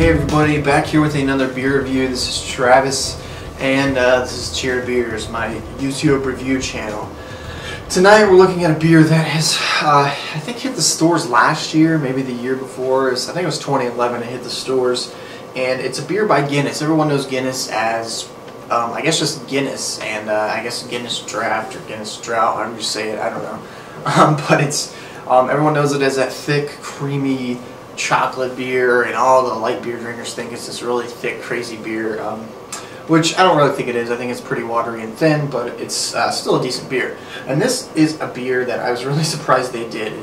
Hey everybody, back here with another beer review. This is Travis, and this is Cheer Beers, my YouTube review channel. Tonight we're looking at a beer that has, I think, hit the stores last year, maybe the year before. I think it was 2011 it hit the stores, and it's a beer by Guinness. Everyone knows Guinness as, I guess, just Guinness, and I guess Guinness Draft or Guinness Drought, however you say it, I don't know. But it's, everyone knows it as that thick, creamy chocolate beer, and all the light beer drinkers think it's this really thick, crazy beer, which I don't really think it is. I think it's pretty watery and thin, but it's still a decent beer. And this is a beer that I was really surprised they did.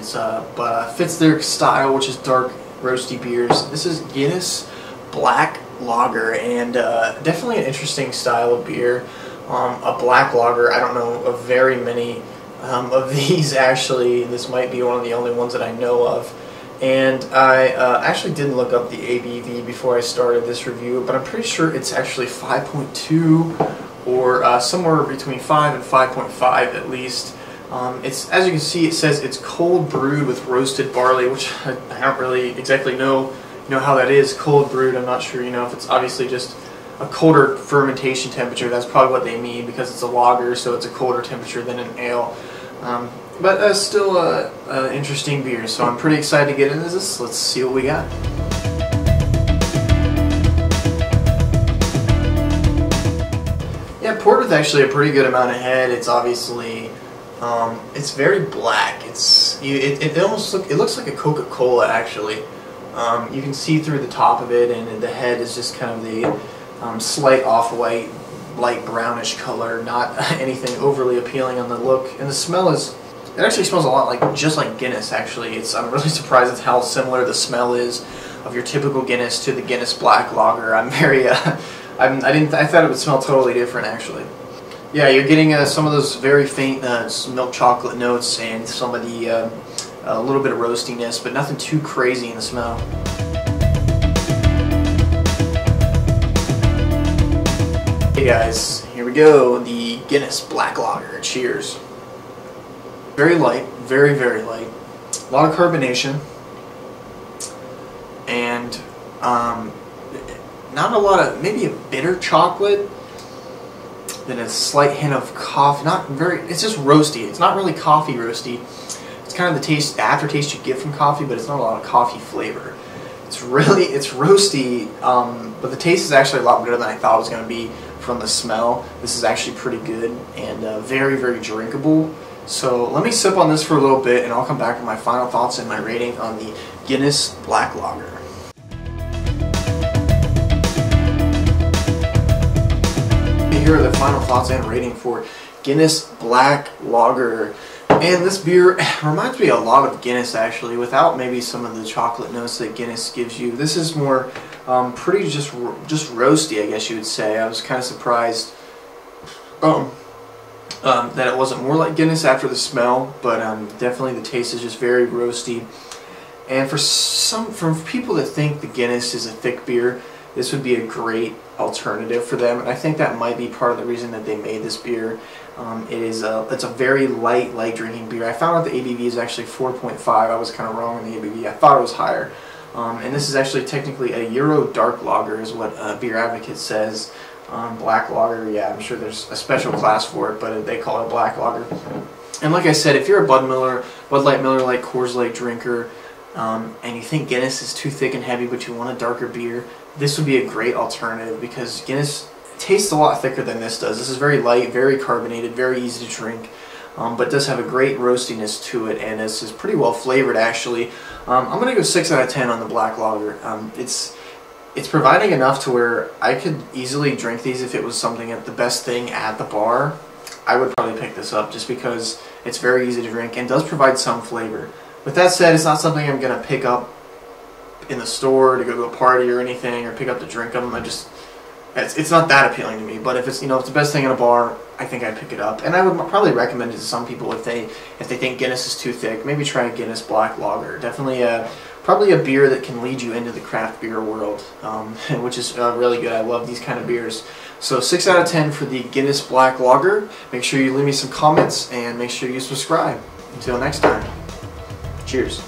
But fits their style, which is dark, roasty beers. This is Guinness Black Lager, and definitely an interesting style of beer. A black lager, I don't know of very many of these actually. This might be one of the only ones that I know of. And I actually didn't look up the ABV before I started this review, but I'm pretty sure it's actually 5.2 or somewhere between 5 and 5.5 at least. It's, as you can see, it says it's cold brewed with roasted barley, which I don't really exactly know how that is. Cold brewed, I'm not sure, if it's obviously just a colder fermentation temperature. That's probably what they mean, because it's a lager, so it's a colder temperature than an ale. But still an interesting beer, so I'm pretty excited to get into this. Let's see what we got. Yeah, poured with actually a pretty good amount of head. It's obviously, it's very black. It almost looks like a Coca-Cola actually. You can see through the top of it, and the head is just kind of the slight off-white, light brownish color. Not anything overly appealing on the look, and the smell is. It actually smells a lot just like Guinness. Actually, I'm really surprised at how similar the smell is of your typical Guinness to the Guinness Black Lager. I'm very, I thought it would smell totally different actually. Yeah, you're getting some of those very faint milk chocolate notes and some of the a little bit of roastiness, but nothing too crazy in the smell. Hey guys, here we go. The Guinness Black Lager. Cheers. Very light, very, very light. A lot of carbonation, and not a lot of, maybe a bitter chocolate, then a slight hint of coffee. Not very. It's just roasty. It's not really coffee roasty. It's kind of the aftertaste you get from coffee, but it's not a lot of coffee flavor. It's roasty, but the taste is actually a lot better than I thought it was going to be from the smell. This is actually pretty good and very, very drinkable. So let me sip on this for a little bit, and I'll come back with my final thoughts and my rating on the Guinness Black Lager. Here are the final thoughts and rating for Guinness Black Lager. And this beer reminds me a lot of Guinness actually, without maybe some of the chocolate notes that Guinness gives you. This is more pretty just roasty, I guess you would say. I was kind of surprised that it wasn't more like Guinness after the smell, but definitely the taste is just very roasty. And for people that think the Guinness is a thick beer, this would be a great alternative for them, and I think that might be part of the reason that they made this beer. It's a very light drinking beer. I found out the ABV is actually 4.5. I was kind of wrong on the ABV. I thought it was higher. And this is actually technically a Euro dark lager, is what Beer Advocate says. Black lager, yeah, I'm sure there's a special class for it, but they call it a black lager. And like I said, if you're a Bud Light, Miller Lite, Coors Light drinker, and you think Guinness is too thick and heavy, but you want a darker beer, this would be a great alternative, because Guinness tastes a lot thicker than this does. This is very light, very carbonated, very easy to drink, but does have a great roastiness to it, and this is pretty well flavored actually. I'm going to go 6 out of 10 on the black lager. It's providing enough to where I could easily drink these if it was something at the best thing at the bar. I would probably pick this up just because it's very easy to drink and does provide some flavor. With that said, it's not something I'm going to pick up in the store to go to a party or anything, or pick up to drink them. It's not that appealing to me. But if it's if it's the best thing in a bar, I think I'd pick it up. And I would probably recommend it to some people if they think Guinness is too thick. Maybe try a Guinness Black Lager. Definitely probably a beer that can lead you into the craft beer world, which is really good. I love these kind of beers. So 6 out of 10 for the Guinness Black Lager. Make sure you leave me some comments and make sure you subscribe. Until next time, cheers.